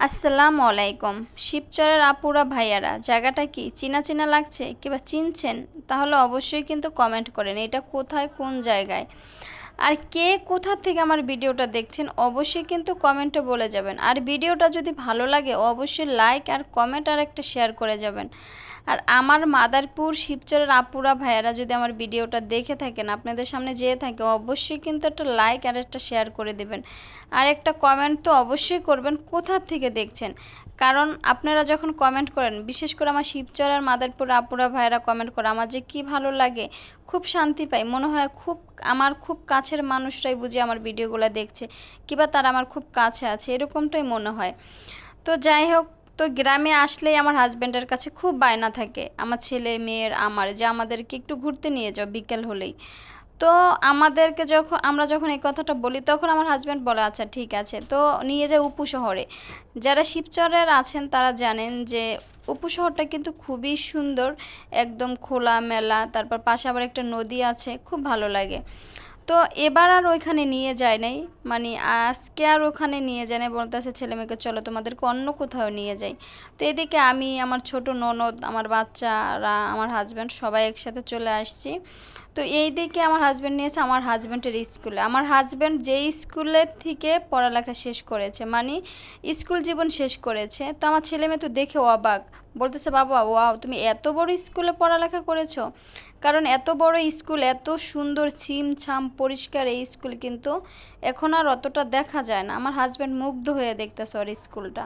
আসসালামু আলাইকুম। শিবচরের আপুরা ভাইয়ারা, জায়গাটা কি চেনা চেনা লাগছে কিংবা চিনছেন? তাহলে অবশ্যই কিন্তু কমেন্ট করেন এটা কোথায়, কোন জায়গায়। আর কে কোথা থেকে আমার ভিডিওটা দেখছেন অবশ্যই কিন্তু কমেন্টে বলে যাবেন। আর ভিডিওটা যদি ভালো লাগে অবশ্যই লাইক আর কমেন্ট আর একটা শেয়ার করে যাবেন। আর আমার মাদারপুর শিবচরের আপুরা ভাইয়ারা যদি আমার ভিডিওটা দেখে থাকেন, আপনাদের সামনে যেয়ে থাকে, অবশ্যই কিন্তু একটা লাইক আর একটা শেয়ার করে দেবেন। আর একটা কমেন্ট তো অবশ্যই করবেন কোথা থেকে দেখছেন। কারণ আপনারা যখন কমেন্ট করেন, বিশেষ করে আমার শিবচর আর মাদারপুর আপুরা ভাইয়েরা কমেন্ট করে, আমার যে কী ভালো লাগে, খুব শান্তি পাই, মনে হয় আমার খুব কাছের মানুষরাই বুঝি আমার ভিডিওগুলো দেখছে, কিংবা তারা আমার খুব কাছে আছে, এরকমটাই মনে হয়। তো যাই হোক, তো গ্রামে আসলেই আমার হাজব্যান্ডের কাছে খুব বায়না থাকে, আমার ছেলে মেয়ের আমার, যে আমাদেরকে একটু ঘুরতে নিয়ে যাও বিকেল হলেই। তো আমরা যখন এই কথাটা বলি, তখন আমার হাজব্যান্ড বলে আচ্ছা ঠিক আছে, তো নিয়ে যায় উপু শহরে। যারা শিবচরের আছেন তারা জানেন যে উপু শহরটা কিন্তু খুবই সুন্দর, একদম খোলা মেলা, তারপর পাশে আবার একটা নদী আছে, খুব ভালো লাগে। তো এবার আর ওইখানে নিয়ে যায় নাই, মানে আজকে আর ওখানে নিয়ে যায় নাই, বলতেছে ছেলে মেয়েকে চলো তোমাদেরকে অন্য কোথাও নিয়ে যাই। তো এদিকে আমি, আমার ছোট ননদ, আমার বাচ্চারা, আমার হাজব্যান্ড সবাই একসাথে চলে আসছি। তো এই দিকে আমার হাজব্যান্ড নিয়েছে আমার হাজব্যান্ডের স্কুলে। আমার হাজব্যান্ড যেই স্কুলের থেকে পড়ালেখা শেষ করেছে, মানে স্কুল জীবন শেষ করেছে, তো আমার ছেলে মেয়ে তো দেখে অবাক, বলতেছে বাবা ওয়াও তুমি এত বড় স্কুলে পড়ালেখা করেছো। কারণ এত বড় স্কুল, এত সুন্দর ছিমছাম পরিষ্কার এই স্কুল কিন্তু এখন আর অতটা দেখা যায় না। আমার হাজব্যান্ড মুগ্ধ হয়ে দেখতেছে ওর স্কুলটা।